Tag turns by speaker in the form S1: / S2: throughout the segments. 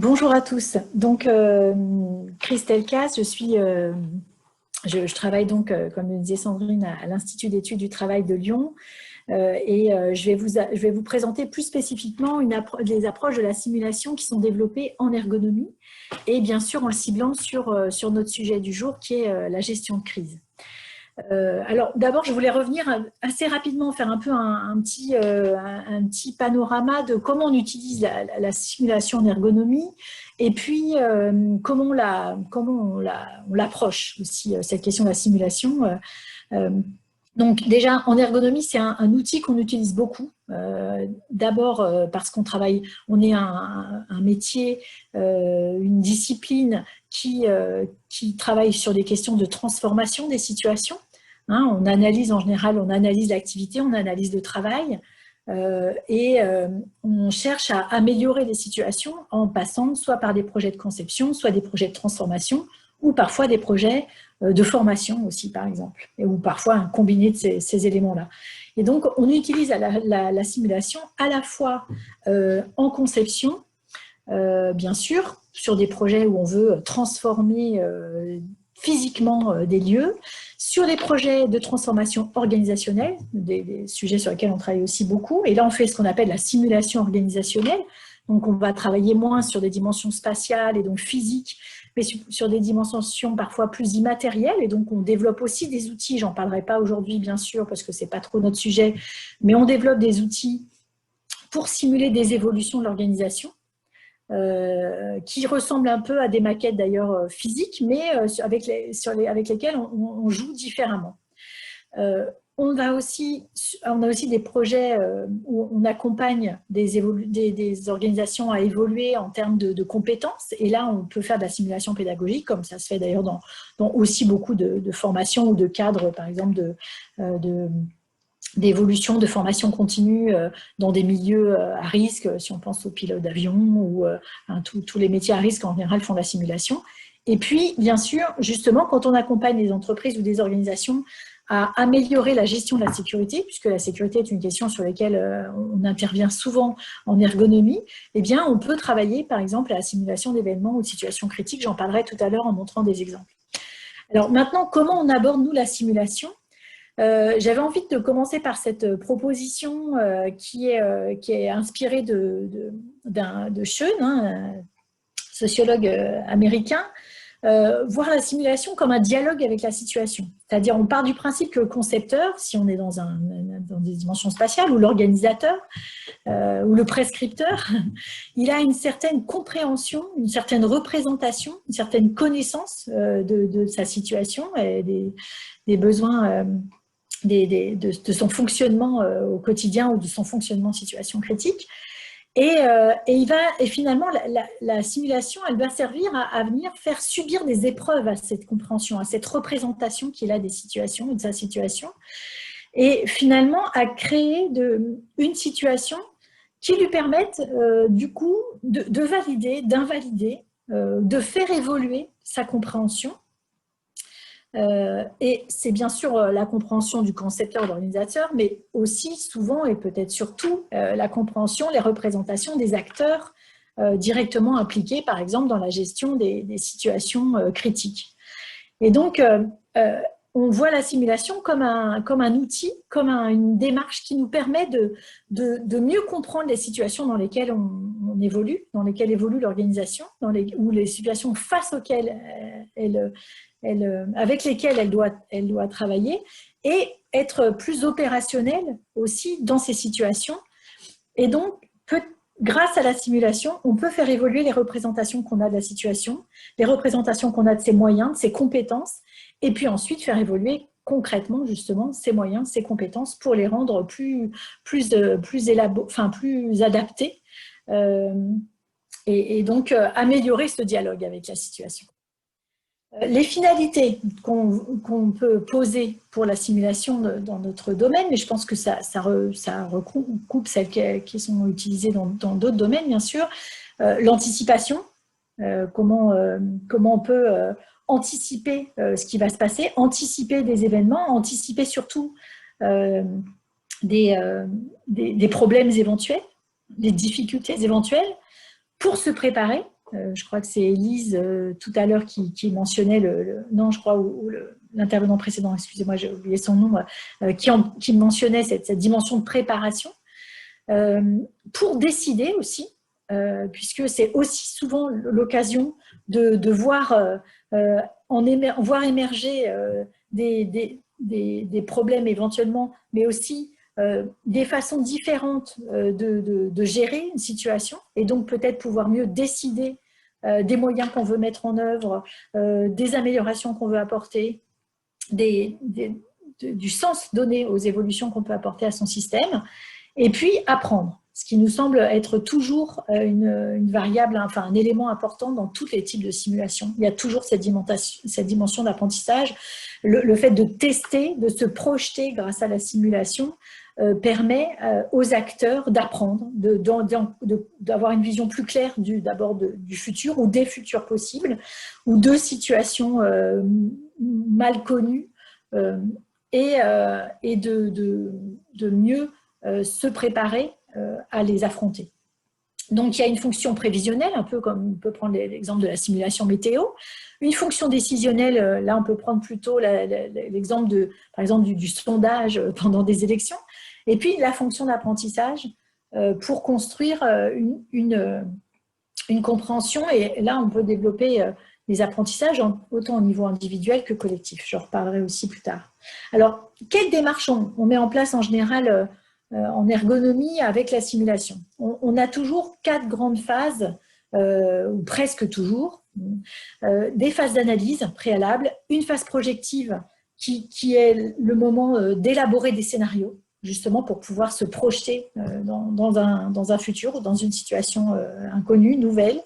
S1: Bonjour à tous. Donc, Christelle Casse, je travaille donc, comme le disait Sandrine, à l'Institut d'études du travail de Lyon. Je vais vous présenter plus spécifiquement les approches de la simulation qui sont développées en ergonomie et bien sûr en le ciblant sur notre sujet du jour qui est la gestion de crise. Alors d'abord, je voulais revenir assez rapidement, faire un peu un petit panorama de comment on utilise la simulation en ergonomie et puis comment on l'approche aussi, cette question de la simulation. Euh, donc déjà, en ergonomie, c'est un outil qu'on utilise beaucoup. D'abord parce on est un métier, une discipline qui travaille sur des questions de transformation des situations. Hein, on analyse en général, on analyse l'activité, on analyse le travail on cherche à améliorer les situations en passant soit par des projets de conception, soit des projets de transformation ou parfois des projets de formation aussi, par exemple, ou parfois un combiné de ces éléments-là. Et donc, on utilise la simulation à la fois en conception, bien sûr, sur des projets où on veut transformer physiquement des lieux, sur les projets de transformation organisationnelle, des sujets sur lesquels on travaille aussi beaucoup. Et là, on fait ce qu'on appelle la simulation organisationnelle. Donc, on va travailler moins sur des dimensions spatiales et donc physiques, mais sur des dimensions parfois plus immatérielles. Et donc, on développe aussi des outils. J'en parlerai pas aujourd'hui, bien sûr, parce que c'est pas trop notre sujet, mais on développe des outils pour simuler des évolutions de l'organisation. Qui ressemblent un peu à des maquettes d'ailleurs physiques, mais avec lesquelles on joue différemment. On a aussi des projets où on accompagne des organisations à évoluer en termes de compétences, et là on peut faire de la simulation pédagogique, comme ça se fait d'ailleurs dans aussi beaucoup de formations ou de cadres, par exemple d'évolution, de formation continue dans des milieux à risque, si on pense aux pilotes d'avion ou tous les métiers à risque en général font de la simulation. Et puis, bien sûr, justement, quand on accompagne des entreprises ou des organisations à améliorer la gestion de la sécurité, puisque la sécurité est une question sur laquelle on intervient souvent en ergonomie, eh bien, on peut travailler, par exemple, à la simulation d'événements ou de situations critiques. J'en parlerai tout à l'heure en montrant des exemples. Alors maintenant, comment on aborde, nous, la simulation ? J'avais envie de commencer par cette proposition qui est inspirée de Schoen, un sociologue américain, voir la simulation comme un dialogue avec la situation. C'est-à-dire, on part du principe que le concepteur, si on est dans des dimensions spatiales, ou l'organisateur, ou le prescripteur, il a une certaine compréhension, une certaine représentation, une certaine connaissance de sa situation et des besoins de son fonctionnement au quotidien ou de son fonctionnement en situation critique. Et finalement, la simulation, elle doit servir à venir faire subir des épreuves à cette compréhension, à cette représentation qu'il a des situations ou de sa situation, et finalement à créer une situation qui lui permette du coup de valider, d'invalider, de faire évoluer sa compréhension. Et c'est bien sûr la compréhension du concepteur, de l'organisateur, mais aussi souvent et peut-être surtout la compréhension, les représentations des acteurs directement impliqués, par exemple, dans la gestion des situations critiques. Et donc, on voit la simulation comme un outil, comme une démarche qui nous permet de mieux comprendre les situations dans lesquelles on évolue, dans lesquelles évolue l'organisation, ou les situations face auxquelles avec lesquelles elle doit travailler, et être plus opérationnelle aussi dans ces situations. Et donc, grâce à la simulation, on peut faire évoluer les représentations qu'on a de la situation, les représentations qu'on a de ses moyens, de ses compétences, et puis ensuite faire évoluer concrètement justement ces moyens, ces compétences pour les rendre plus adaptés et donc améliorer ce dialogue avec la situation. Les finalités qu'on peut poser pour la simulation dans notre domaine, mais je pense que ça recoupe celles qui sont utilisées dans d'autres domaines, bien sûr. L'anticipation, comment on peut anticiper ce qui va se passer, anticiper des événements, anticiper surtout des problèmes éventuels, des difficultés éventuelles, pour se préparer je crois que c'est Élise tout à l'heure qui mentionnait non, je crois, ou l'intervenant précédent, excusez-moi, j'ai oublié son nom, qui mentionnait cette dimension de préparation, pour décider aussi, puisque c'est aussi souvent l'occasion de voir, voir émerger des problèmes éventuellement, mais aussi des façons différentes de gérer une situation, et donc peut-être pouvoir mieux décider des moyens qu'on veut mettre en œuvre, des améliorations qu'on veut apporter, du sens donné aux évolutions qu'on peut apporter à son système, et puis apprendre, ce qui nous semble être toujours une variable, enfin un élément important dans tous les types de simulation. Il y a toujours cette dimension d'apprentissage. Le fait de tester, de se projeter grâce à la simulation, permet aux acteurs d'apprendre, d'avoir une vision plus claire d'abord du futur ou des futurs possibles, ou de situations mal connues, et de mieux se préparer à les affronter. Donc, il y a une fonction prévisionnelle, un peu comme on peut prendre l'exemple de la simulation météo. Une fonction décisionnelle, là, on peut prendre plutôt l'exemple, par exemple, du sondage pendant des élections. Et puis, la fonction d'apprentissage pour construire une compréhension. Et là, on peut développer les apprentissages autant au niveau individuel que collectif. Je reparlerai aussi plus tard. Alors, quelle démarche on met en place en général en ergonomie avec la simulation? On a toujours 4 grandes phases, ou presque toujours. Des phases d'analyse préalables, une phase projective qui est le moment d'élaborer des scénarios, justement pour pouvoir se projeter dans un futur ou dans une situation inconnue, nouvelle.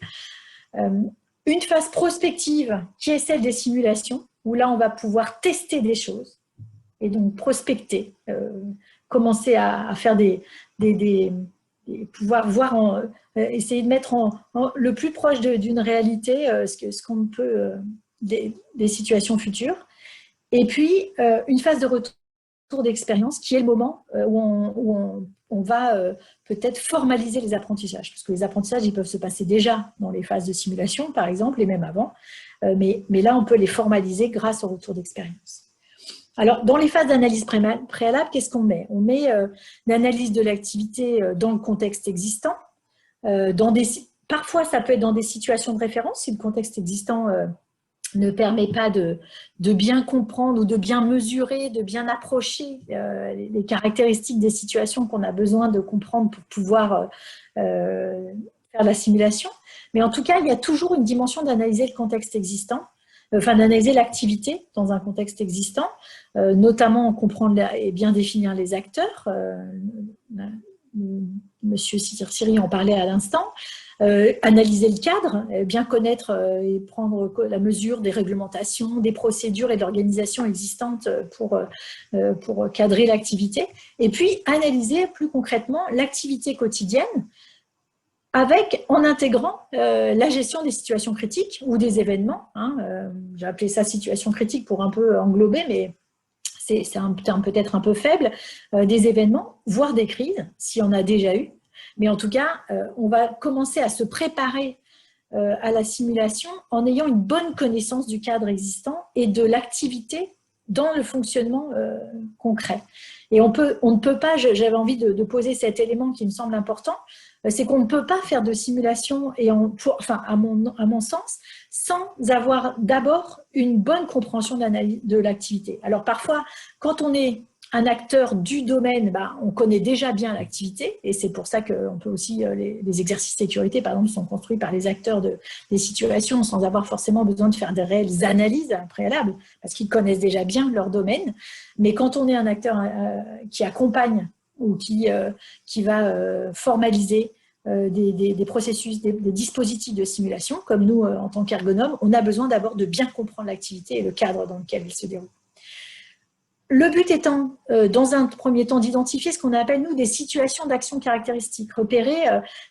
S1: Une phase prospective qui est celle des simulations, où là on va pouvoir tester des choses et donc prospecter, commencer à faire pouvoir voir, essayer de mettre le plus proche d'une réalité ce qu'on peut des situations futures. Et puis une phase de retour d'expérience qui est le moment où on va peut-être formaliser les apprentissages, parce que les apprentissages ils peuvent se passer déjà dans les phases de simulation par exemple et même avant, mais là on peut les formaliser grâce au retour d'expérience. Alors, dans les phases d'analyse préalable, qu'est-ce qu'on met? On met l'analyse de l'activité dans le contexte existant. Parfois, ça peut être dans des situations de référence, si le contexte existant ne permet pas de bien comprendre ou de bien mesurer, de bien approcher les caractéristiques des situations qu'on a besoin de comprendre pour pouvoir faire la simulation. Mais en tout cas, il y a toujours une dimension d'analyser le contexte existant, enfin d'analyser l'activité dans un contexte existant, notamment comprendre et bien définir les acteurs. Monsieur Siri en parlait à l'instant. Analyser le cadre, bien connaître et prendre la mesure des réglementations, des procédures et de l'organisation existantes pour cadrer l'activité. Et puis, analyser plus concrètement l'activité quotidienne en intégrant la gestion des situations critiques ou des événements. J'ai appelé ça situation critique pour un peu englober, mais c'est un terme peut-être un peu faible, des événements, voire des crises, s'il y en a déjà eu. Mais en tout cas, on va commencer à se préparer à la simulation en ayant une bonne connaissance du cadre existant et de l'activité dans le fonctionnement concret. Et on ne peut pas, j'avais envie de poser cet élément qui me semble important, c'est qu'on ne peut pas faire de simulation, à mon sens, sans avoir d'abord une bonne compréhension de l'activité. Alors parfois, quand on est un acteur du domaine, on connaît déjà bien l'activité, et c'est pour ça qu'on peut aussi, les exercices sécurité, par exemple, sont construits par les acteurs des situations sans avoir forcément besoin de faire des réelles analyses préalables, parce qu'ils connaissent déjà bien leur domaine. Mais quand on est un acteur qui accompagne ou qui va formaliser des processus, des dispositifs de simulation, comme nous, en tant qu'ergonomes, on a besoin d'abord de bien comprendre l'activité et le cadre dans lequel il se déroule. Le but étant, dans un premier temps, d'identifier ce qu'on appelle, nous, des situations d'action caractéristiques, repérer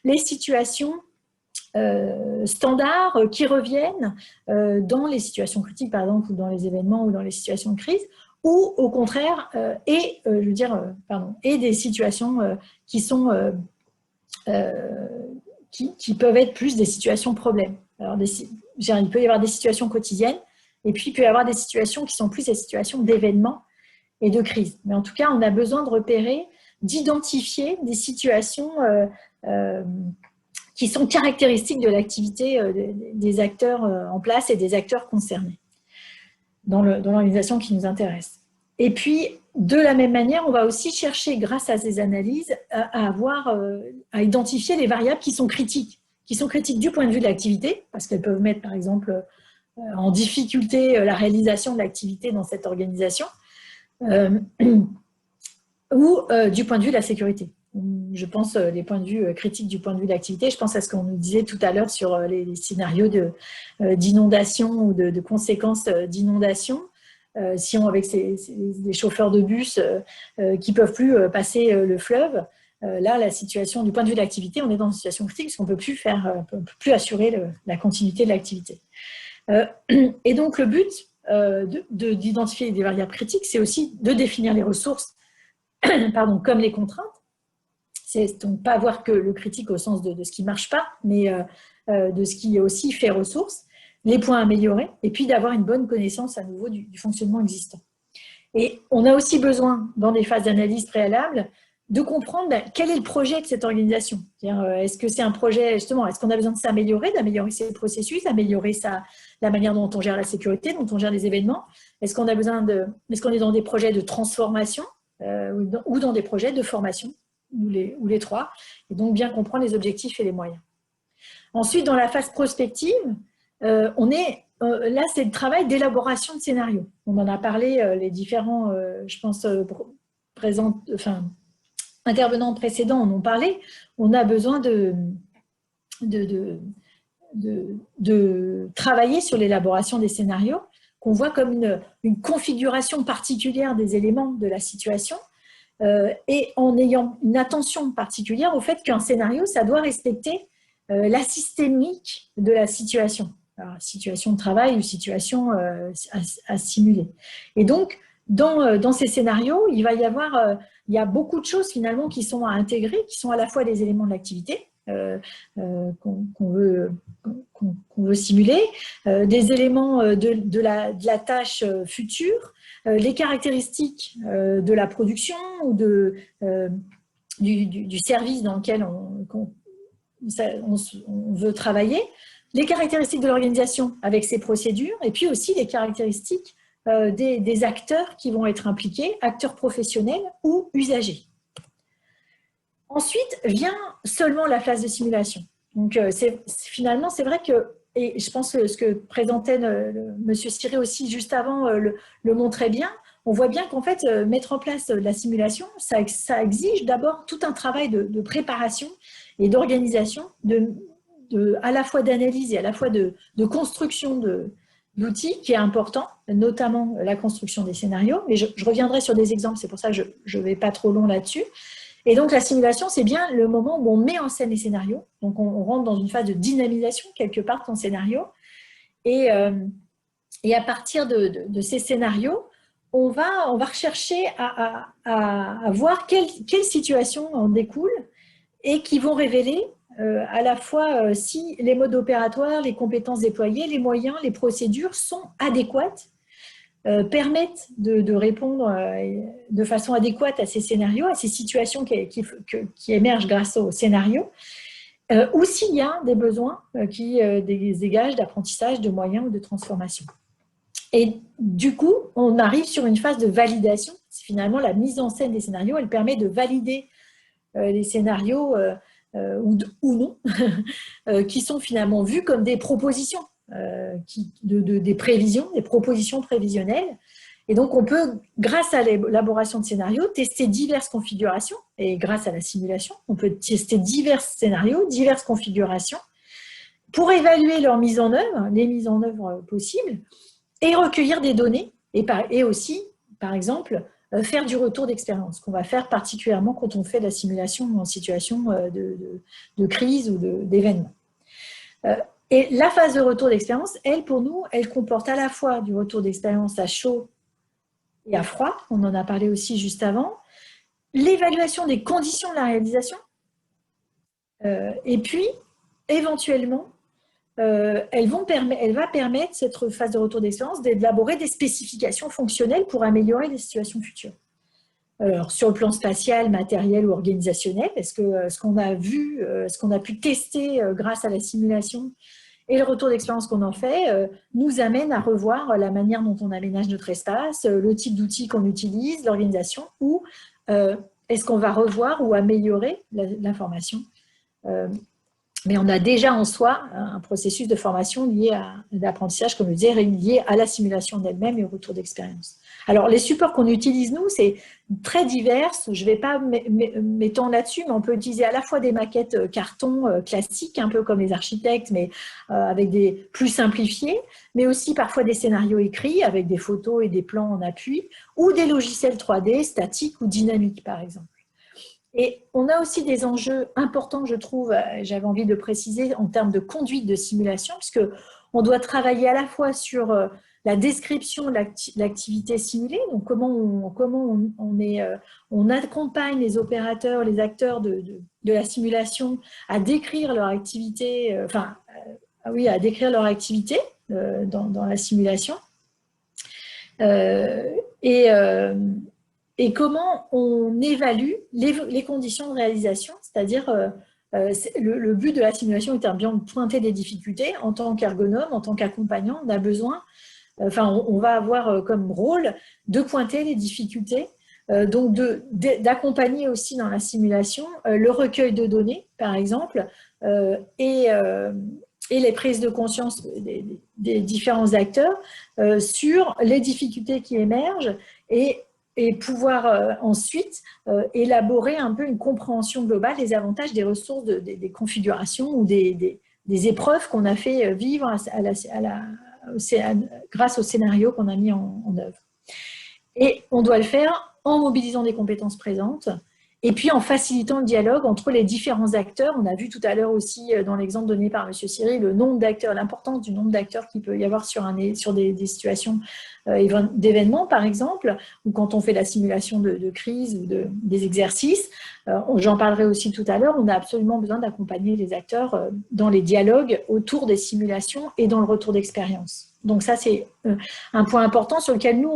S1: les situations standards qui reviennent dans les situations critiques, par exemple, ou dans les événements ou dans les situations de crise, ou au contraire, et des situations qui peuvent être plus des situations problèmes. Alors, il peut y avoir des situations quotidiennes, et puis il peut y avoir des situations qui sont plus des situations d'événements et de crise. Mais en tout cas, on a besoin de repérer, d'identifier des situations qui sont caractéristiques de l'activité des acteurs en place et des acteurs concernés dans l'organisation qui nous intéresse. Et puis, de la même manière, on va aussi chercher, grâce à ces analyses, à identifier les variables qui sont critiques du point de vue de l'activité, parce qu'elles peuvent mettre, par exemple, en difficulté la réalisation de l'activité dans cette organisation, ou du point de vue de la sécurité. Je pense les points de vue critiques du point de vue de l'activité. Je pense à ce qu'on nous disait tout à l'heure sur les scénarios d'inondation ou de conséquences d'inondation. Si on, avec des chauffeurs de bus qui ne peuvent plus passer le fleuve, là, la situation du point de vue de l'activité, on est dans une situation critique parce qu'on ne peut plus assurer la continuité de l'activité. Et donc, le but d'identifier des variables critiques, c'est aussi de définir les ressources comme les contraintes. C'est donc pas voir que le critique au sens de ce qui ne marche pas, mais de ce qui aussi fait ressources, les points améliorés, et puis d'avoir une bonne connaissance à nouveau du fonctionnement existant. Et on a aussi besoin, dans des phases d'analyse préalables, de comprendre quel est le projet de cette organisation. Est-ce que c'est un projet, justement, est-ce qu'on a besoin de s'améliorer, d'améliorer ses processus, d'améliorer la manière dont on gère la sécurité, dont on gère les événements? Est-ce qu'on est dans des projets de transformation ou dans des projets de formation, ou les trois, et donc bien comprendre les objectifs et les moyens. Ensuite, dans la phase prospective, là, c'est le travail d'élaboration de scénarios. On en a parlé, les différents, je pense, intervenants précédents en ont parlé. On a besoin de travailler sur l'élaboration des scénarios, qu'on voit comme une configuration particulière des éléments de la situation, et en ayant une attention particulière au fait qu'un scénario, ça doit respecter la systémique de la situation. Alors, situation de travail ou situation à simuler. Et donc, dans ces scénarios, il y a beaucoup de choses finalement qui sont à intégrer, qui sont à la fois des éléments de l'activité qu'on veut simuler, des éléments de la tâche future, les caractéristiques de la production ou du service dans lequel on veut travailler, les caractéristiques de l'organisation avec ses procédures, et puis aussi les caractéristiques des acteurs qui vont être impliqués, acteurs professionnels ou usagers. Ensuite vient seulement la phase de simulation. Donc finalement, c'est vrai que, et je pense que ce que présentait M. Ciré aussi juste avant le montrait bien, on voit bien qu'en fait, mettre en place la simulation, ça exige d'abord tout un travail de préparation et d'organisation, à la fois d'analyse et à la fois de construction d'outils qui est important, notamment la construction des scénarios. Et je reviendrai sur des exemples, c'est pour ça que je ne vais pas trop long là-dessus. Et donc, la simulation, c'est bien le moment où on met en scène les scénarios. Donc, on rentre dans une phase de dynamisation, quelque part, dans le scénario. Et à partir de ces scénarios, on va rechercher à voir quelles situations en découlent et qui vont révéler à la fois si les modes opératoires, les compétences déployées, les moyens, les procédures sont adéquates, permettent de répondre de façon adéquate à ces scénarios, à ces situations qui émergent grâce au scénario, ou s'il y a des besoins qui dégagent d'apprentissage, de moyens ou de transformation. Et du coup, on arrive sur une phase de validation. Finalement, la mise en scène des scénarios, elle permet de valider les scénarios ou non, qui sont finalement vus comme des propositions, des prévisions, des propositions prévisionnelles. Et donc, on peut, grâce à l'élaboration de scénarios, tester diverses configurations. Et grâce à la simulation, on peut tester divers scénarios, diverses configurations, pour évaluer leur mise en œuvre, les mises en œuvre possibles, et recueillir des données, et aussi, par exemple, faire du retour d'expérience, qu'on va faire particulièrement quand on fait de la simulation en situation de crise ou d'événement. Et la phase de retour d'expérience, elle, pour nous, elle comporte à la fois du retour d'expérience à chaud et à froid, on en a parlé aussi juste avant, l'évaluation des conditions de la réalisation, et puis, éventuellement, elle va permettre, cette phase de retour d'expérience, d'élaborer des spécifications fonctionnelles pour améliorer les situations futures. Alors, sur le plan spatial, matériel ou organisationnel, est-ce que ce qu'on a vu, ce qu'on a pu tester grâce à la simulation et le retour d'expérience qu'on en fait nous amène à revoir la manière dont on aménage notre espace, le type d'outils qu'on utilise, l'organisation, ou est-ce qu'on va revoir ou améliorer l'information mais on a déjà en soi un processus de formation lié à l'apprentissage, comme je le disais, lié à la simulation elle-même et au retour d'expérience. Alors, les supports qu'on utilise, nous, c'est très divers. Je ne vais pas m'étendre là-dessus, mais on peut utiliser à la fois des maquettes carton classiques, un peu comme les architectes, mais avec des plus simplifiés, mais aussi parfois des scénarios écrits avec des photos et des plans en appui, ou des logiciels 3D statiques ou dynamiques, par exemple. Et on a aussi des enjeux importants, je trouve, j'avais envie de préciser, en termes de conduite de simulation, puisqu'on doit travailler à la fois sur la description de l'activité simulée, donc on accompagne les opérateurs, les acteurs de la simulation à décrire leur activité, à décrire leur activité dans la simulation. Et comment on évalue les conditions de réalisation, c'est-à-dire le but de la simulation est bien de pointer des difficultés. En tant qu'ergonome, en tant qu'accompagnant, on a besoin, on va avoir comme rôle de pointer les difficultés, donc d'accompagner aussi dans la simulation le recueil de données, par exemple, et les prises de conscience des différents acteurs sur les difficultés qui émergent et pouvoir ensuite élaborer un peu une compréhension globale des avantages, des ressources, des configurations ou des épreuves qu'on a fait vivre grâce au scénario qu'on a mis en œuvre. Et on doit le faire en mobilisant des compétences présentes et puis en facilitant le dialogue entre les différents acteurs. On a vu tout à l'heure aussi dans l'exemple donné par M. Cyril le nombre d'acteurs, l'importance du nombre d'acteurs qu'il peut y avoir sur des situations d'événements, par exemple, ou quand on fait la simulation de crise ou des exercices. J'en parlerai aussi tout à l'heure. On a absolument besoin d'accompagner les acteurs dans les dialogues autour des simulations et dans le retour d'expérience. Donc ça, c'est un point important sur lequel nous,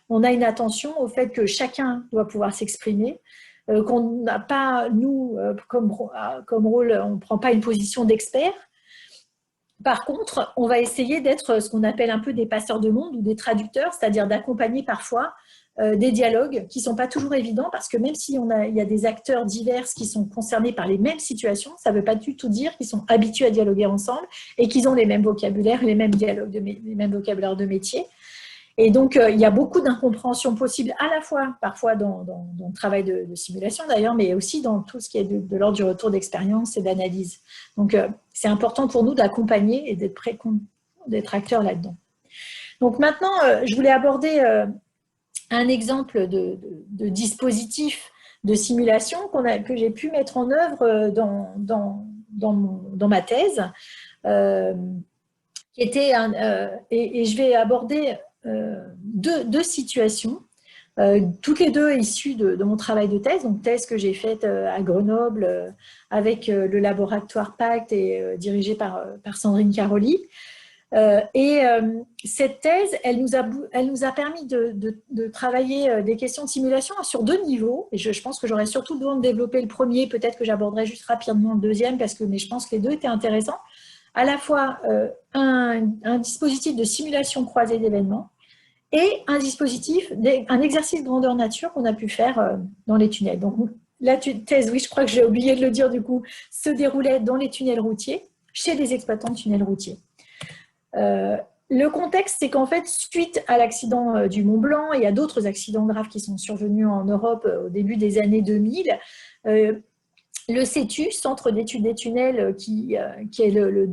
S1: on a une attention au fait que chacun doit pouvoir s'exprimer, qu'on n'a pas, nous, comme rôle, on ne prend pas une position d'expert. Par contre, on va essayer d'être ce qu'on appelle un peu des passeurs de monde ou des traducteurs, c'est-à-dire d'accompagner parfois des dialogues qui ne sont pas toujours évidents, parce que même s'il y a des acteurs divers qui sont concernés par les mêmes situations, ça ne veut pas du tout dire qu'ils sont habitués à dialoguer ensemble et qu'ils ont les mêmes vocabulaires, les mêmes vocabulaires de métier. Et donc, il y a beaucoup d'incompréhension possible, à la fois parfois dans le travail de simulation d'ailleurs, mais aussi dans tout ce qui est de l'ordre du retour d'expérience et d'analyse. Donc, c'est important pour nous d'accompagner et d'être acteurs là-dedans. Donc maintenant, je voulais aborder un exemple de dispositif de simulation que j'ai pu mettre en œuvre dans ma thèse, qui était et je vais aborder deux situations, toutes les deux issues de mon travail de thèse, donc thèse que j'ai faite à Grenoble avec le laboratoire PACT et dirigée par Sandrine Caroli. Cette thèse, elle nous a permis de travailler des questions de simulation sur deux niveaux, et je pense que j'aurais surtout besoin de développer le premier, peut-être que j'aborderai juste rapidement le deuxième, mais je pense que les deux étaient intéressants. À la fois un dispositif de simulation croisée d'événements et un exercice grandeur nature qu'on a pu faire dans les tunnels. Donc la thèse, oui, je crois que j'ai oublié de le dire du coup, se déroulait dans les tunnels routiers, chez des exploitants de tunnels routiers. Le contexte, c'est qu'en fait, suite à l'accident du Mont Blanc et à d'autres accidents graves qui sont survenus en Europe au début des années 2000, le CETU, Centre d'études des tunnels, qui est le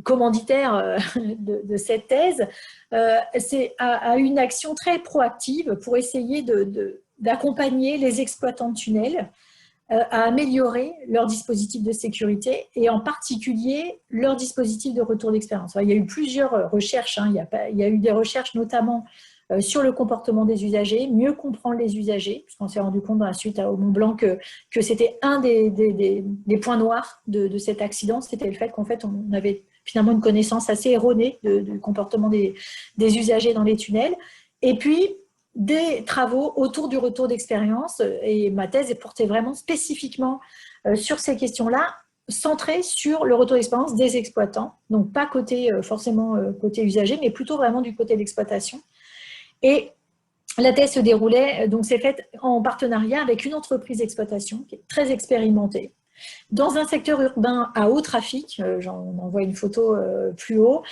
S1: commanditaire de cette thèse, a une action très proactive pour essayer d'accompagner les exploitants de tunnels à améliorer leur dispositif de sécurité et en particulier leur dispositif de retour d'expérience. Il y a eu plusieurs recherches, il y a eu des recherches notamment sur le comportement des usagers, mieux comprendre les usagers, puisqu'on s'est rendu compte dans la suite au Mont Blanc que c'était un des points noirs de cet accident, c'était le fait qu'en fait on avait finalement une connaissance assez erronée du comportement des usagers dans les tunnels. Et puis, des travaux autour du retour d'expérience. Et ma thèse est portée vraiment spécifiquement sur ces questions-là, centrée sur le retour d'expérience des exploitants. Donc, pas forcément côté usager, mais plutôt vraiment du côté d'exploitation. Et la thèse se déroulait, donc c'est faite en partenariat avec une entreprise d'exploitation qui est très expérimentée, dans un secteur urbain à haut trafic, j'en envoie une photo plus haut,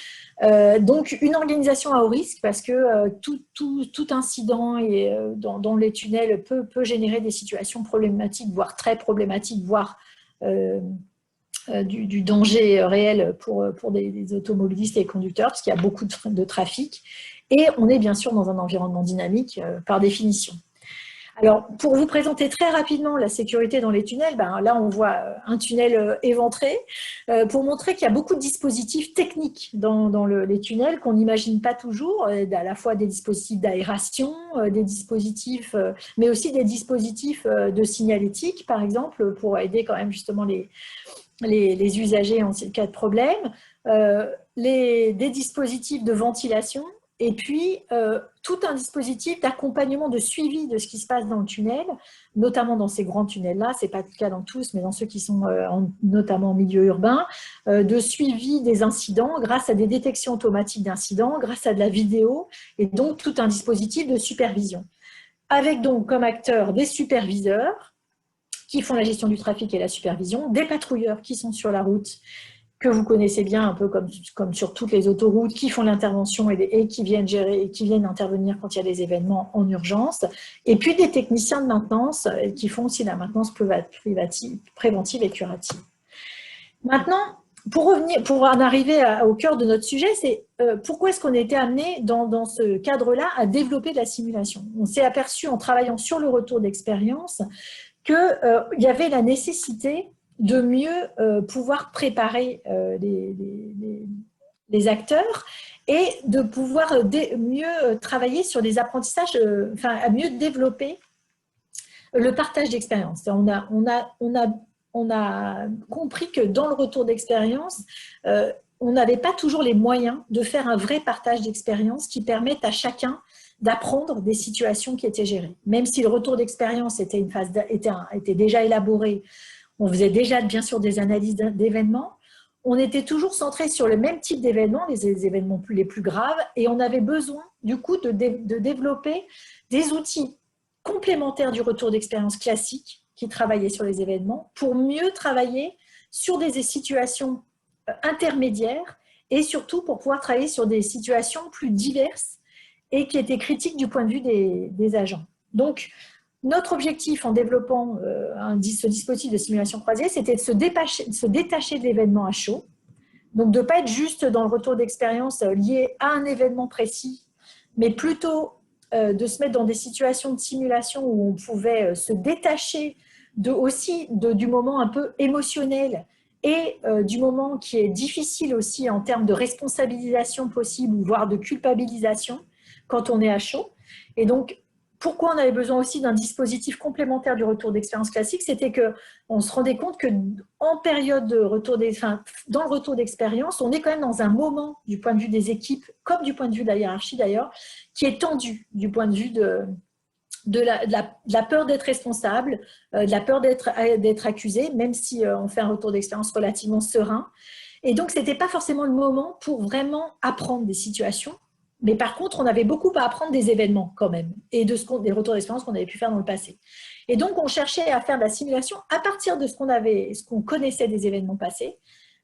S1: donc une organisation à haut risque parce que tout incident dans les tunnels peut générer des situations problématiques, voire très problématiques, voire du danger réel pour des automobilistes et conducteurs, parce qu'il y a beaucoup de trafic. Et on est bien sûr dans un environnement dynamique par définition. Alors, pour vous présenter très rapidement la sécurité dans les tunnels, là on voit un tunnel éventré, pour montrer qu'il y a beaucoup de dispositifs techniques dans les tunnels qu'on n'imagine pas toujours, à la fois des dispositifs d'aération, des dispositifs, mais aussi des dispositifs de signalétique, par exemple, pour aider quand même justement les usagers en cas de problème, des dispositifs de ventilation, et puis tout un dispositif d'accompagnement, de suivi de ce qui se passe dans le tunnel, notamment dans ces grands tunnels-là, ce n'est pas le cas dans tous, mais dans ceux qui sont notamment en milieu urbain, de suivi des incidents grâce à des détections automatiques d'incidents, grâce à de la vidéo, et donc tout un dispositif de supervision. Avec donc comme acteurs des superviseurs qui font la gestion du trafic et la supervision, des patrouilleurs qui sont sur la route, que vous connaissez bien, un peu comme sur toutes les autoroutes, qui font l'intervention et qui viennent gérer et qui viennent intervenir quand il y a des événements en urgence, et puis des techniciens de maintenance qui font aussi la maintenance préventive et curative. Maintenant, pour en arriver au cœur de notre sujet, c'est pourquoi est-ce qu'on a été amené dans ce cadre-là à développer de la simulation. On s'est aperçu en travaillant sur le retour d'expérience qu'il y avait la nécessité de mieux pouvoir préparer les acteurs et de pouvoir mieux travailler sur des apprentissages, à mieux développer le partage d'expérience. On a compris que dans le retour d'expérience, on n'avait pas toujours les moyens de faire un vrai partage d'expérience qui permette à chacun d'apprendre des situations qui étaient gérées. Même si le retour d'expérience était déjà élaboré, on faisait déjà bien sûr des analyses d'événements, on était toujours centré sur le même type d'événements, les événements les plus graves, et on avait besoin du coup de développer des outils complémentaires du retour d'expérience classique qui travaillaient sur les événements pour mieux travailler sur des situations intermédiaires et surtout pour pouvoir travailler sur des situations plus diverses et qui étaient critiques du point de vue des agents. Donc, notre objectif en développant ce dispositif de simulation croisée, c'était de se détacher de l'événement à chaud, donc de ne pas être juste dans le retour d'expérience lié à un événement précis, mais plutôt de se mettre dans des situations de simulation où on pouvait se détacher du moment un peu émotionnel et du moment qui est difficile aussi en termes de responsabilisation possible, voire de culpabilisation quand on est à chaud. Et donc, pourquoi on avait besoin aussi d'un dispositif complémentaire du retour d'expérience classique, c'était qu'on se rendait compte que en période de dans le retour d'expérience, on est quand même dans un moment du point de vue des équipes, comme du point de vue de la hiérarchie d'ailleurs, qui est tendu du point de vue de la peur d'être responsable, de la peur d'être accusé, même si on fait un retour d'expérience relativement serein. Et donc, ce n'était pas forcément le moment pour vraiment apprendre des situations. Mais par contre, on avait beaucoup à apprendre des événements quand même et des retours d'expérience qu'on avait pu faire dans le passé. Et donc, on cherchait à faire de la simulation à partir de ce qu'on connaissait des événements passés,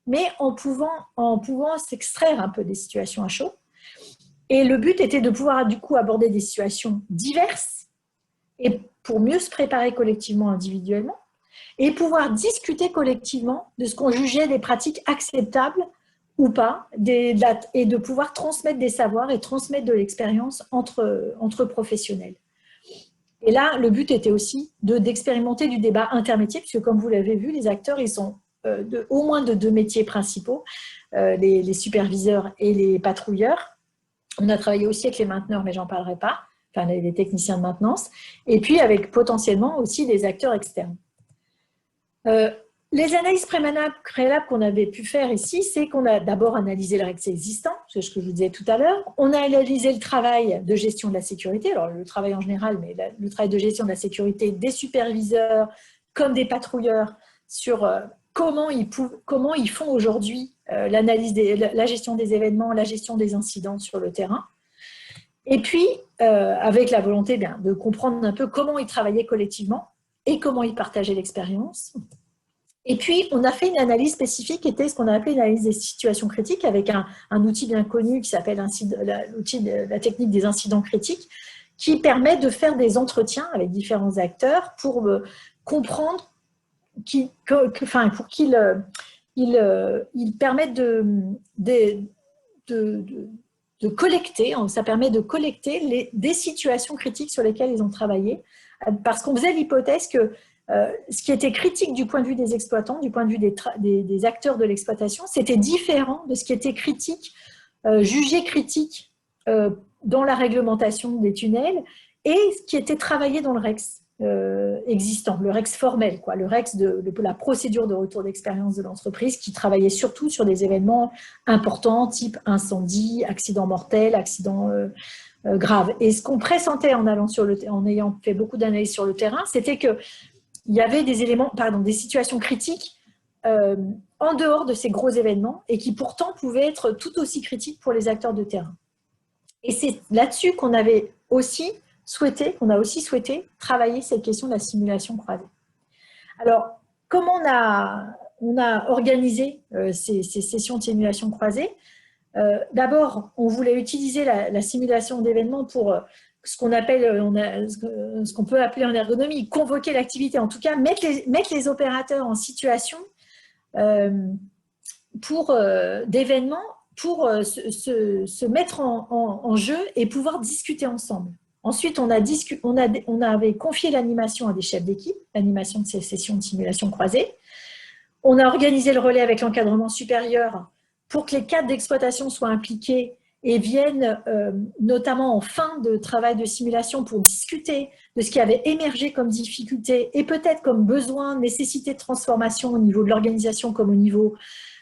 S1: mais en pouvant s'extraire un peu des situations à chaud. Et le but était de pouvoir du coup aborder des situations diverses et pour mieux se préparer collectivement, individuellement, et pouvoir discuter collectivement de ce qu'on jugeait des pratiques acceptables ou pas, et de pouvoir transmettre des savoirs et transmettre de l'expérience entre professionnels. Et là, le but était aussi d'expérimenter du débat intermétier, puisque comme vous l'avez vu, les acteurs, ils sont au moins de deux métiers principaux, les superviseurs et les patrouilleurs. On a travaillé aussi avec les mainteneurs, mais j'en parlerai pas, enfin les techniciens de maintenance, et puis avec potentiellement aussi des acteurs externes. Les analyses préalables qu'on avait pu faire ici, c'est qu'on a d'abord analysé le REX existant, c'est ce que je vous disais tout à l'heure. On a analysé le travail de gestion de la sécurité, alors le travail en général, mais le travail de gestion de la sécurité des superviseurs comme des patrouilleurs sur comment ils font aujourd'hui la gestion des événements, la gestion des incidents sur le terrain. Et puis, avec la volonté de comprendre un peu comment ils travaillaient collectivement et comment ils partageaient l'expérience. Et puis, on a fait une analyse spécifique qui était ce qu'on a appelé l'analyse des situations critiques avec un outil bien connu qui s'appelle la technique des incidents critiques qui permet de faire des entretiens avec différents acteurs pour comprendre, pour qu'ils permettent de collecter, ça permet de collecter des situations critiques sur lesquelles ils ont travaillé parce qu'on faisait l'hypothèse que ce qui était critique du point de vue des exploitants, du point de vue des acteurs de l'exploitation, c'était différent de ce qui était critique, jugé critique dans la réglementation des tunnels et ce qui était travaillé dans le REX existant, le REX formel, le REX de la procédure de retour d'expérience de l'entreprise qui travaillait surtout sur des événements importants type incendie, accident mortel, accident grave. Et ce qu'on pressentait en ayant fait beaucoup d'analyses sur le terrain, c'était que il y avait des situations critiques en dehors de ces gros événements et qui pourtant pouvaient être tout aussi critiques pour les acteurs de terrain. Et c'est là-dessus qu'on a aussi souhaité travailler cette question de la simulation croisée. Alors, comment on a organisé ces sessions de simulation croisée? D'abord, on voulait utiliser la simulation d'événements pour ce qu'on peut appeler en ergonomie, convoquer l'activité, en tout cas mettre les opérateurs en situation d'événements pour se mettre en jeu et pouvoir discuter ensemble. Ensuite, on avait confié l'animation à des chefs d'équipe, l'animation de ces sessions de simulation croisée. On a organisé le relais avec l'encadrement supérieur pour que les cadres d'exploitation soient impliqués et viennent notamment en fin de travail de simulation pour discuter de ce qui avait émergé comme difficulté et peut-être comme besoin, nécessité de transformation au niveau de l'organisation comme au niveau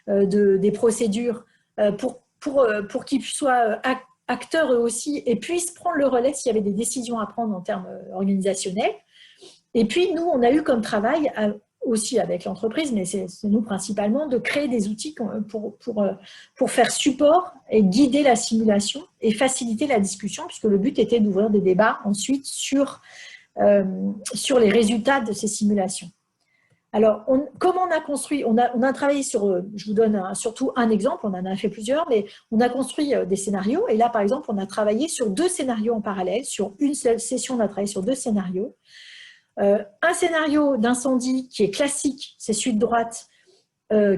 S1: des procédures pour qu'ils soient acteurs eux aussi et puissent prendre le relais s'il y avait des décisions à prendre en termes organisationnels. Et puis, nous, on a eu comme travail aussi avec l'entreprise, mais c'est nous principalement, de créer des outils pour faire support et guider la simulation et faciliter la discussion, puisque le but était d'ouvrir des débats ensuite sur les résultats de ces simulations. Alors, comment on a construit? On a travaillé sur, je vous donne surtout un exemple, on en a fait plusieurs, mais on a construit des scénarios, et là, par exemple, on a travaillé sur 2 scénarios en parallèle. Sur une seule session, on a travaillé sur 2 scénarios. Un scénario d'incendie qui est classique, c'est suite droite,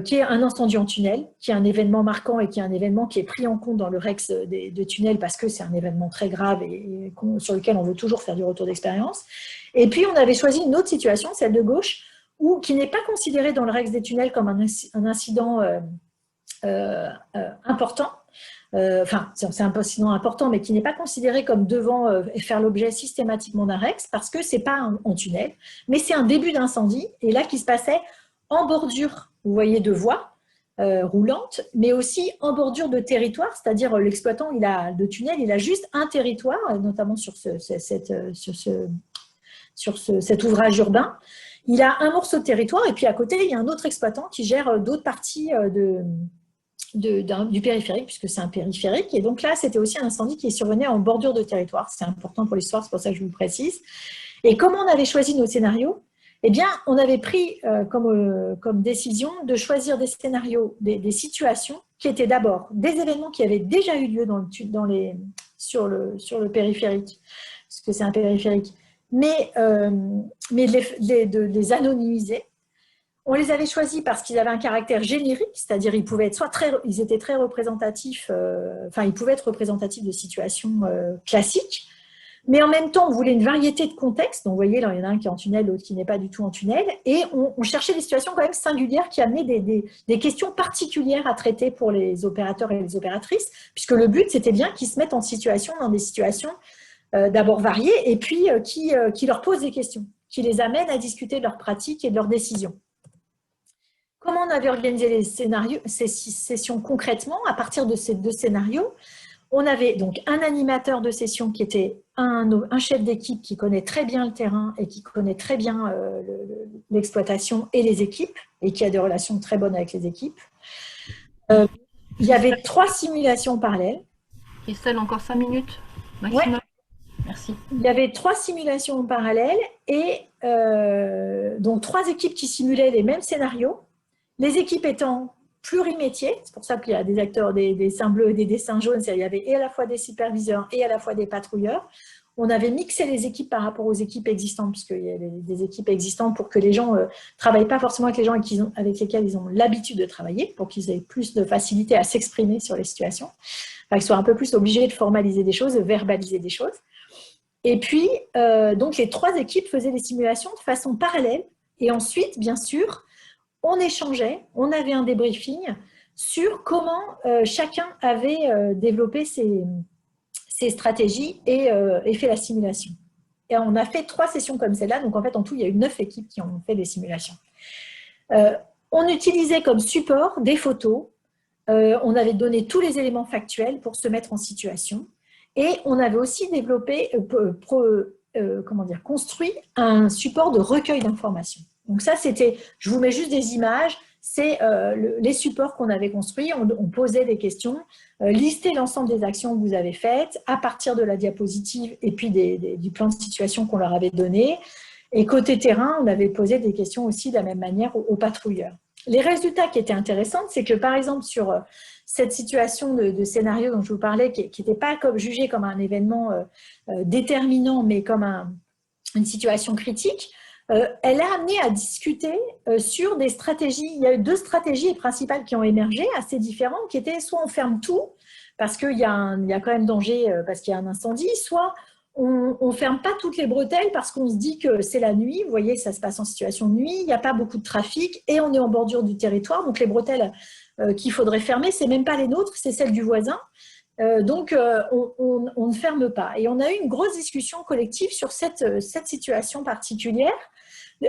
S1: qui est un incendie en tunnel, qui est un événement marquant et qui est un événement qui est pris en compte dans le REX de tunnel parce que c'est un événement très grave et sur lequel on veut toujours faire du retour d'expérience. Et puis, on avait choisi une autre situation, celle de gauche, qui n'est pas considérée dans le REX des tunnels comme un incident important. C'est un incident important, mais qui n'est pas considéré comme devant faire l'objet systématiquement d'un REX, parce que ce n'est pas en tunnel, mais c'est un début d'incendie, et là qui se passait en bordure, vous voyez, de voies roulantes, mais aussi en bordure de territoire, c'est-à-dire l'exploitant de tunnel, il a juste un territoire, notamment sur cet ouvrage urbain, il a un morceau de territoire, et puis à côté, il y a un autre exploitant qui gère d'autres parties du périphérique, puisque c'est un périphérique. Et donc là, c'était aussi un incendie qui survenait en bordure de territoire. C'est important pour l'histoire, c'est pour ça que je vous le précise. Et comment on avait choisi nos scénarios? Eh bien, on avait pris comme décision de choisir des scénarios, des situations qui étaient d'abord des événements qui avaient déjà eu lieu sur le périphérique, parce que c'est un périphérique, mais de les anonymiser. On les avait choisis parce qu'ils avaient un caractère générique, c'est-à-dire ils étaient très représentatifs, ils pouvaient être représentatifs de situations classiques, mais en même temps, on voulait une variété de contextes. Donc, vous voyez, là, il y en a un qui est en tunnel, l'autre qui n'est pas du tout en tunnel, et on cherchait des situations quand même singulières qui amenaient des questions particulières à traiter pour les opérateurs et les opératrices, puisque le but, c'était bien qu'ils se mettent en situation, dans des situations d'abord variées, et puis qui leur posent des questions, qui les amènent à discuter de leurs pratiques et de leurs décisions. comment on avait organisé les scénarios, ces 6 sessions concrètement, à partir de ces 2 scénarios, on avait donc un animateur de session qui était un chef d'équipe qui connaît très bien le terrain et qui connaît très bien l'exploitation et les équipes et qui a des relations très bonnes avec les équipes. Il y avait 3 simulations parallèles.
S2: Christelle, encore 5 minutes maximum.
S1: Ouais.
S2: Merci.
S1: Il y avait 3 simulations en parallèle et donc 3 équipes qui simulaient les mêmes scénarios. Les équipes étant plurimétiers, c'est pour ça qu'il y a des acteurs, des dessins bleus et des dessins jaunes, il y avait et à la fois des superviseurs et à la fois des patrouilleurs. On avait mixé les équipes par rapport aux équipes existantes, puisqu'il y a des équipes existantes pour que les gens ne travaillent pas forcément avec les gens avec lesquels ils ont l'habitude de travailler, pour qu'ils aient plus de facilité à s'exprimer sur les situations, enfin, qu'ils soient un peu plus obligés de formaliser des choses, de verbaliser des choses. Et puis, donc les 3 équipes faisaient des simulations de façon parallèle. Et ensuite, bien sûr, on échangeait, on avait un débriefing sur comment chacun avait développé ses stratégies et fait la simulation. Et on a fait 3 sessions comme celle-là. Donc, en fait, en tout, il y a eu 9 équipes qui ont fait des simulations. On utilisait comme support des photos. On avait donné tous les éléments factuels pour se mettre en situation. Et on avait aussi développé, construit un support de recueil d'informations. Donc ça, c'était, je vous mets juste des images, c'est les supports qu'on avait construits. On posait des questions, listait l'ensemble des actions que vous avez faites à partir de la diapositive et puis du plan de situation qu'on leur avait donné. Et côté terrain, on avait posé des questions aussi de la même manière aux patrouilleurs. Les résultats qui étaient intéressants, c'est que par exemple sur cette situation de scénario dont je vous parlais, qui n'était pas jugé comme un événement déterminant, mais comme une situation critique, elle a amené à discuter sur des stratégies. Il y a eu 2 stratégies principales qui ont émergé, assez différentes, qui étaient soit on ferme tout, parce qu'il y a quand même danger, parce qu'il y a un incendie, soit on ne ferme pas toutes les bretelles parce qu'on se dit que c'est la nuit. Vous voyez, ça se passe en situation de nuit, il n'y a pas beaucoup de trafic et on est en bordure du territoire. Donc les bretelles qu'il faudrait fermer, ce n'est même pas les nôtres, c'est celles du voisin. Donc on ne ferme pas. Et on a eu une grosse discussion collective sur cette situation particulière.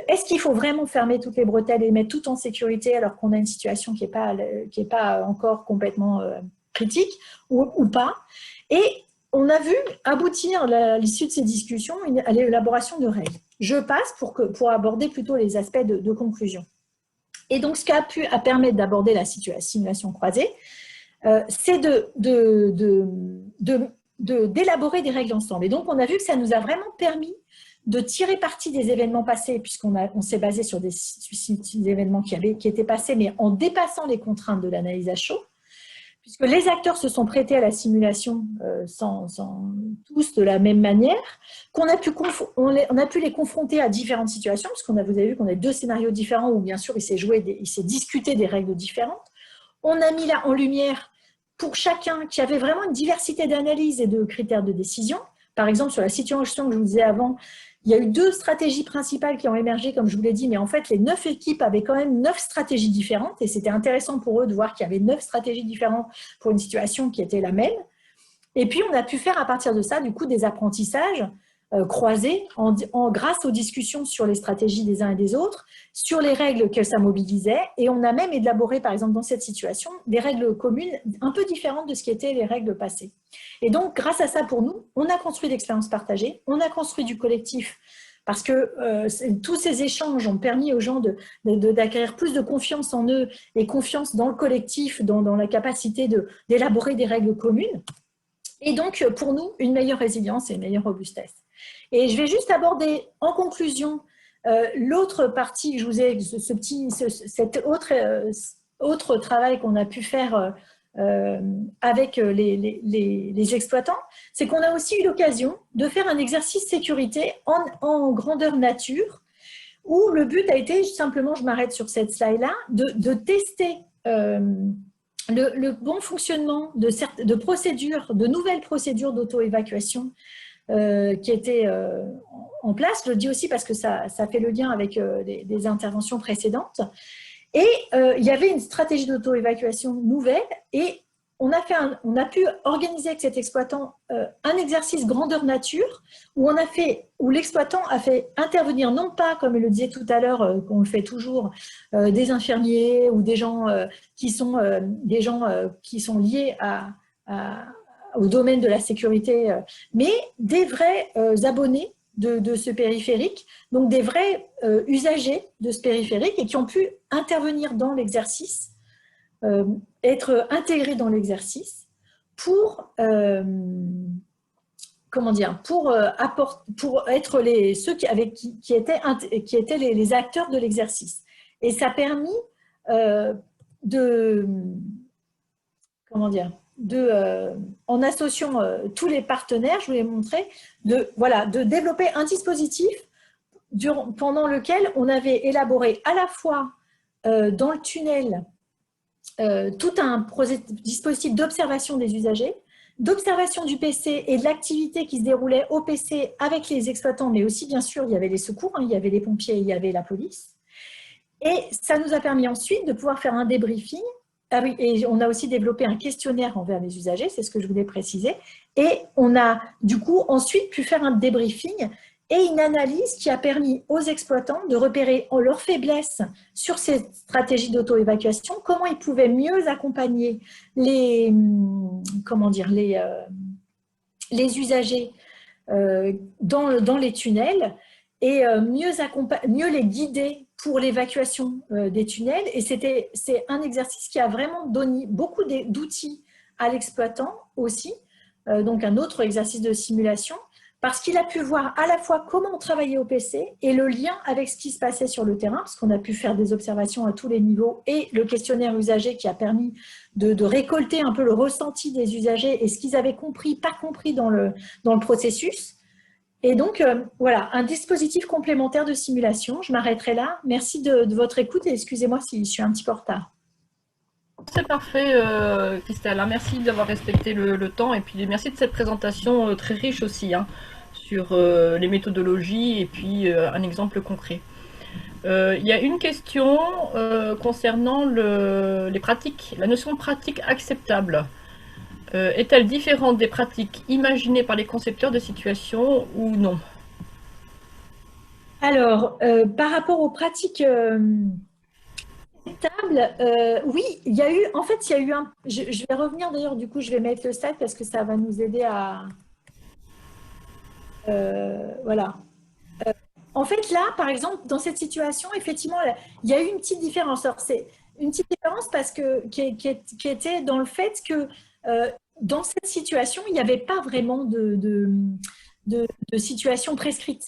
S1: Est-ce qu'il faut vraiment fermer toutes les bretelles et mettre tout en sécurité alors qu'on a une situation qui n'est pas encore complètement critique ou pas? Et on a vu aboutir à l'issue de ces discussions à l'élaboration de règles. Je passe pour aborder plutôt les aspects de conclusion. Et donc, ce qui a pu permettre d'aborder la simulation croisée, c'est d'élaborer des règles ensemble. Et donc, on a vu que ça nous a vraiment permis de tirer parti des événements passés, puisqu'on s'est basé sur des événements qui étaient passés, mais en dépassant les contraintes de l'analyse à chaud, puisque les acteurs se sont prêtés à la simulation tous de la même manière, qu'on a pu les confronter à différentes situations, puisqu'on vous avez vu qu'on a 2 scénarios différents où bien sûr il s'est discuté des règles différentes. On a mis là en lumière pour chacun qui avait vraiment une diversité d'analyse et de critères de décision. Par exemple, sur la situation que je vous disais avant, il y a eu 2 stratégies principales qui ont émergé, comme je vous l'ai dit, mais en fait, les 9 équipes avaient quand même 9 stratégies différentes et c'était intéressant pour eux de voir qu'il y avait 9 stratégies différentes pour une situation qui était la même. Et puis, on a pu faire à partir de ça, du coup, des apprentissages croisés grâce aux discussions sur les stratégies des uns et des autres, sur les règles que ça mobilisait. Et on a même élaboré, par exemple, dans cette situation, des règles communes un peu différentes de ce qui étaient les règles passées. Et donc, grâce à ça, pour nous, on a construit l'expérience partagée, on a construit du collectif, parce que tous ces échanges ont permis aux gens d'acquérir plus de confiance en eux et confiance dans le collectif, dans la capacité d'élaborer des règles communes. Et donc, pour nous, une meilleure résilience et une meilleure robustesse. Et je vais juste aborder, en conclusion, l'autre partie que je vous ai, cet autre travail qu'on a pu faire avec les exploitants, c'est qu'on a aussi eu l'occasion de faire un exercice sécurité en grandeur nature, où le but a été, simplement, je m'arrête sur cette slide-là, de tester le bon fonctionnement de procédures, de nouvelles procédures d'auto-évacuation qui étaient en place. Je le dis aussi parce que ça fait le lien avec des interventions précédentes. Et il y avait une stratégie d'auto-évacuation nouvelle et on a pu organiser avec cet exploitant un exercice grandeur nature où l'exploitant a fait intervenir, non pas, comme il le disait tout à l'heure, qu'on le fait toujours, des infirmiers ou des gens qui sont liés au domaine de la sécurité, mais des vrais abonnés de ce périphérique, donc des vrais usagers de ce périphérique et qui ont pu intervenir dans l'exercice, être intégrés dans l'exercice pour pour être ceux qui étaient les acteurs de l'exercice. Et ça a permis en associant tous les partenaires, je vous l'ai montré, de développer un dispositif pendant lequel on avait élaboré à la fois dans le tunnel tout un dispositif d'observation des usagers, d'observation du PC et de l'activité qui se déroulait au PC avec les exploitants, mais aussi, bien sûr, il y avait les secours, il y avait les pompiers, il y avait la police. Et ça nous a permis ensuite de pouvoir faire un débriefing. Ah oui, et on a aussi développé un questionnaire envers les usagers, c'est ce que je voulais préciser. Et on a, du coup, ensuite pu faire un débriefing et une analyse qui a permis aux exploitants de repérer leurs faiblesses sur ces stratégies d'auto-évacuation, comment ils pouvaient mieux accompagner les usagers dans les tunnels et mieux les guider pour l'évacuation des tunnels. Et c'est un exercice qui a vraiment donné beaucoup d'outils à l'exploitant aussi, donc un autre exercice de simulation, parce qu'il a pu voir à la fois comment on travaillait au PC et le lien avec ce qui se passait sur le terrain, parce qu'on a pu faire des observations à tous les niveaux, et le questionnaire usager qui a permis de récolter un peu le ressenti des usagers et ce qu'ils avaient compris, pas compris dans le processus. Et donc, voilà, un dispositif complémentaire de simulation. Je m'arrêterai là. Merci de votre écoute et excusez-moi si je suis un petit peu en retard.
S2: C'est parfait, Christelle. Merci d'avoir respecté le temps et puis merci de cette présentation très riche aussi sur les méthodologies et puis un exemple concret. Il y a une question concernant les pratiques, la notion de pratique acceptable. Est-elle différente des pratiques imaginées par les concepteurs de situation ou non?
S1: Alors, par rapport aux pratiques acceptables, oui, il y a eu, en fait, il y a eu un... Je vais revenir d'ailleurs, du coup, je vais mettre le slide parce que ça va nous aider à... voilà. En fait, là, par exemple, dans cette situation, effectivement, il y a eu une petite différence. Alors, c'est une petite différence parce que, qui était dans le fait que dans cette situation, il n'y avait pas vraiment de situation prescrite.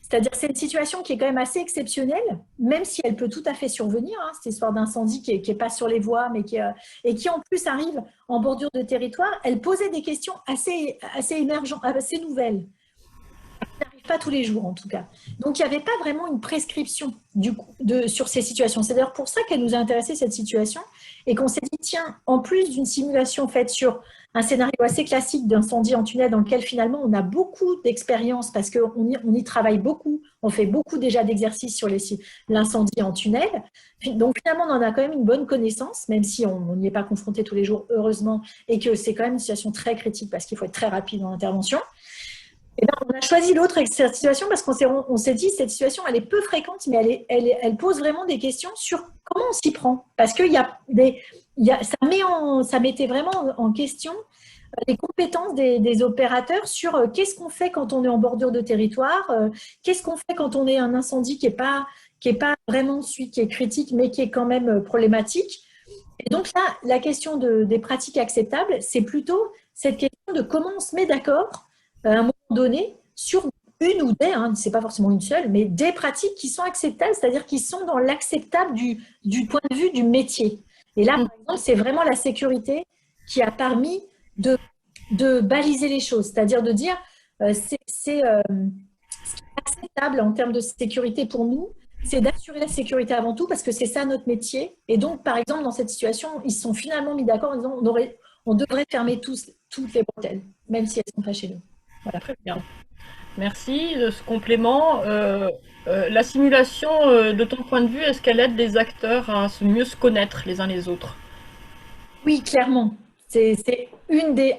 S1: C'est-à-dire que c'est une situation qui est quand même assez exceptionnelle, même si elle peut tout à fait survenir, cette histoire d'incendie qui est pas sur les voies, mais et qui en plus arrive en bordure de territoire. Elle posait des questions assez émergentes, assez nouvelles. Ça n'arrive pas tous les jours en tout cas. Donc il n'y avait pas vraiment une prescription sur ces situations. C'est d'ailleurs pour ça qu'elle nous a intéressé cette situation et qu'on s'est dit, tiens, en plus d'une simulation faite sur un scénario assez classique d'incendie en tunnel dans lequel finalement on a beaucoup d'expérience parce qu'on y travaille beaucoup, on fait beaucoup déjà d'exercices sur l'incendie en tunnel. Donc finalement on en a quand même une bonne connaissance, même si on n'y est pas confronté tous les jours, heureusement, et que c'est quand même une situation très critique parce qu'il faut être très rapide dans l'intervention. Et ben, on a choisi l'autre situation parce qu'on s'est dit cette situation elle est peu fréquente, mais elle pose vraiment des questions sur comment on s'y prend. Parce que ça mettait vraiment en question les compétences des opérateurs sur qu'est-ce qu'on fait quand on est en bordure de territoire, qu'est-ce qu'on fait quand on est un incendie qui est pas vraiment celui qui est critique, mais qui est quand même problématique. Et donc là, la question des pratiques acceptables, c'est plutôt cette question de comment on se met d'accord à un moment donné sur une ou des, c'est pas forcément une seule, mais des pratiques qui sont acceptables, c'est-à-dire qui sont dans l'acceptable du point de vue du métier. Et là, par exemple, c'est vraiment la sécurité qui a permis de baliser les choses, c'est-à-dire de dire ce qui est acceptable en termes de sécurité pour nous, c'est d'assurer la sécurité avant tout parce que c'est ça notre métier. Et donc, par exemple, dans cette situation, ils se sont finalement mis d'accord en disant on devrait fermer toutes les bretelles, même si elles ne sont pas chez nous.
S2: Voilà. Très bien. Merci de ce complément. La simulation, de ton point de vue, est-ce qu'elle aide les acteurs à mieux se connaître les uns les autres?
S1: Oui, clairement. C'est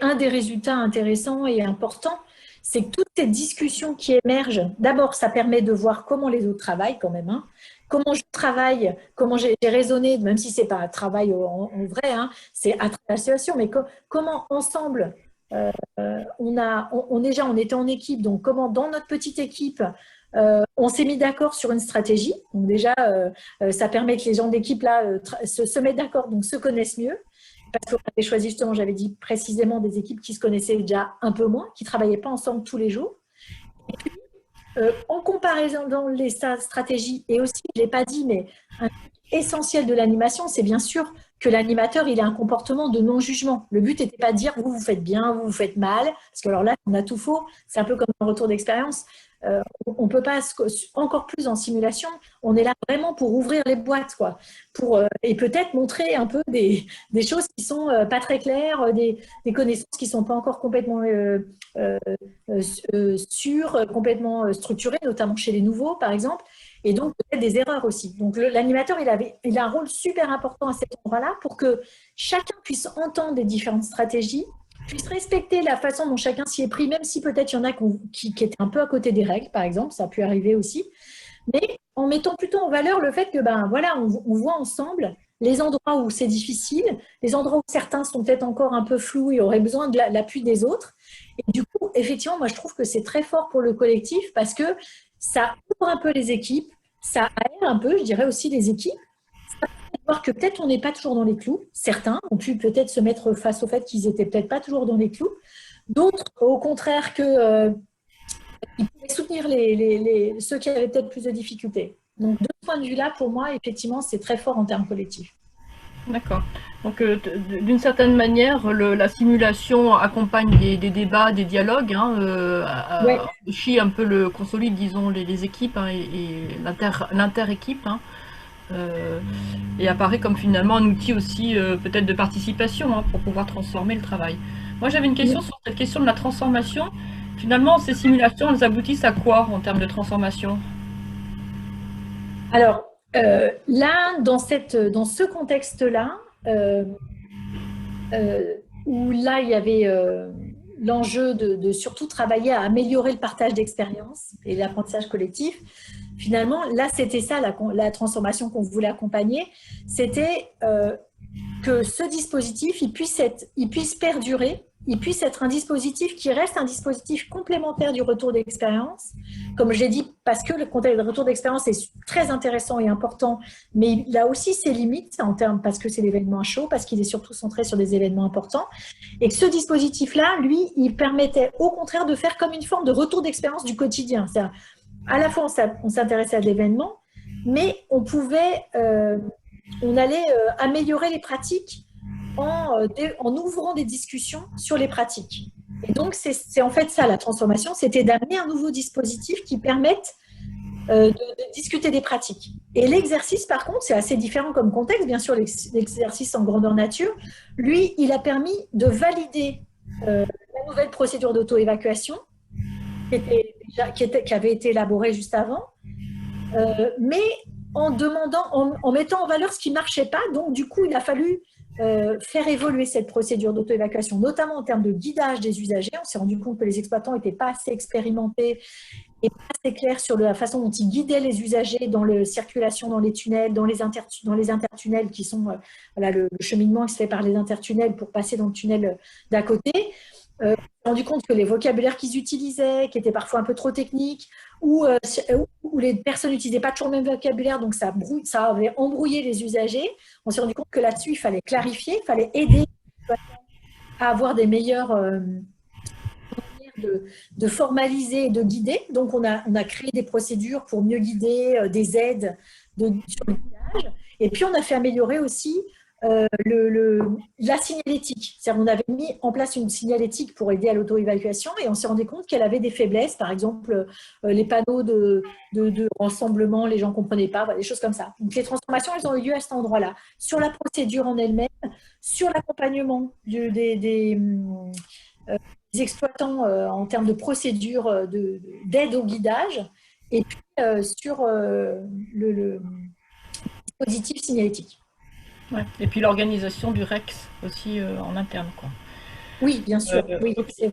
S1: un des résultats intéressants et importants, c'est que toutes ces discussions qui émergent, d'abord, ça permet de voir comment les autres travaillent quand même, hein. Comment je travaille, comment j'ai raisonné, même si c'est pas un travail en vrai, hein, c'est à travers la situation, mais comment ensemble, déjà, on était en équipe, donc comment dans notre petite équipe, on s'est mis d'accord sur une stratégie. Donc déjà, ça permet que les gens d'équipe là se mettent d'accord, donc se connaissent mieux. Parce qu'on avait choisi justement, j'avais dit précisément des équipes qui se connaissaient déjà un peu moins, qui ne travaillaient pas ensemble tous les jours. En comparaison dans les stratégies, et aussi, je ne l'ai pas dit, mais un truc essentiel de l'animation, c'est bien sûr que l'animateur, il a un comportement de non-jugement. Le but n'était pas de dire vous, vous faites bien, vous, vous faites mal, parce que alors là, on a tout faux. C'est un peu comme un retour d'expérience. On ne peut pas, encore plus en simulation, on est là vraiment pour ouvrir les boîtes, quoi. Et peut-être montrer un peu des choses qui sont pas très claires, des connaissances qui ne sont pas encore complètement euh, sûres, complètement structurées, notamment chez les nouveaux, par exemple, et donc peut-être des erreurs aussi. Donc l'animateur, il a un rôle super important à cet endroit-là pour que chacun puisse entendre les différentes stratégies, puisse respecter la façon dont chacun s'y est pris, même si peut-être il y en a qui étaient un peu à côté des règles, par exemple, ça a pu arriver aussi, mais en mettant plutôt en valeur le fait que, ben voilà, on voit ensemble les endroits où c'est difficile, les endroits où certains sont peut-être encore un peu flous et auraient besoin de l'appui des autres. Et du coup, effectivement, moi, je trouve que c'est très fort pour le collectif parce que ça ouvre un peu les équipes, ça aère un peu, je dirais aussi, les équipes. Ça permet de voir que peut-être on n'est pas toujours dans les clous. Certains ont pu peut-être se mettre face au fait qu'ils étaient peut-être pas toujours dans les clous. D'autres, au contraire, ils pouvaient soutenir ceux qui avaient peut-être plus de difficultés. Donc, de ce point de vue-là, pour moi, effectivement, c'est très fort en termes collectifs.
S2: D'accord. Donc, d'une certaine manière, la simulation accompagne des débats, des dialogues, hein,
S1: Ouais,
S2: enrichit un peu consolide, disons, les équipes, hein, et l'inter-équipe, hein, euh, et apparaît comme finalement un outil aussi peut-être de participation, hein, pour pouvoir transformer le travail. Moi, j'avais une question sur cette question de la transformation. Finalement, ces simulations, elles aboutissent à quoi en termes de transformation?
S1: alors, là, dans ce contexte-là, euh, où là, il y avait l'enjeu de surtout travailler à améliorer le partage d'expériences et l'apprentissage collectif. Finalement, là, c'était ça la transformation qu'on voulait accompagner. C'était que ce dispositif, il puisse perdurer, il puisse être un dispositif qui reste un dispositif complémentaire du retour d'expérience. Comme je l'ai dit, parce que le retour d'expérience est très intéressant et important, mais il a aussi ses limites en termes, parce que c'est l'événement chaud, parce qu'il est surtout centré sur des événements importants. Et que ce dispositif-là, lui, il permettait au contraire de faire comme une forme de retour d'expérience du quotidien. C'est-à-dire, à la fois, on s'intéressait à l'événement, mais on allait améliorer les pratiques en ouvrant des discussions sur les pratiques. Et donc, c'est en fait ça, la transformation, c'était d'amener un nouveau dispositif qui permette de discuter des pratiques. Et l'exercice, par contre, c'est assez différent comme contexte. Bien sûr, l'exercice en grandeur nature, lui, il a permis de valider la nouvelle procédure d'auto-évacuation qui avait été élaborée juste avant, mais en mettant en valeur ce qui ne marchait pas. Donc, du coup, il a fallu faire évoluer cette procédure d'auto-évacuation, notamment en termes de guidage des usagers. On s'est rendu compte que les exploitants n'étaient pas assez expérimentés et pas assez clairs sur la façon dont ils guidaient les usagers dans la circulation dans les tunnels, dans les intertunnels qui sont voilà, le cheminement qui se fait par les intertunnels pour passer dans le tunnel d'à côté. On s'est rendu compte que les vocabulaires qu'ils utilisaient, qui étaient parfois un peu trop techniques, ou les personnes n'utilisaient pas toujours le même vocabulaire, donc ça avait embrouillé les usagers. On s'est rendu compte que là-dessus, il fallait clarifier, il fallait aider à avoir des meilleures de formaliser et de guider. Donc, on a créé des procédures pour mieux guider, des aides sur le guidage. Et puis, on a fait améliorer aussi la signalétique. C'est-à-dire, on avait mis en place une signalétique pour aider à l'auto-évacuation et on s'est rendu compte qu'elle avait des faiblesses. Par exemple, les panneaux de rassemblement, les gens ne comprenaient pas, voilà, des choses comme ça. Donc, les transformations, elles ont eu lieu à cet endroit-là. Sur la procédure en elle-même, sur l'accompagnement des exploitants en termes de procédure d'aide au guidage et puis sur le dispositif signalétique.
S2: Ouais. Et puis l'organisation du REX aussi en interne, quoi.
S1: Oui, bien sûr. Oui,
S2: Ok.
S1: c'est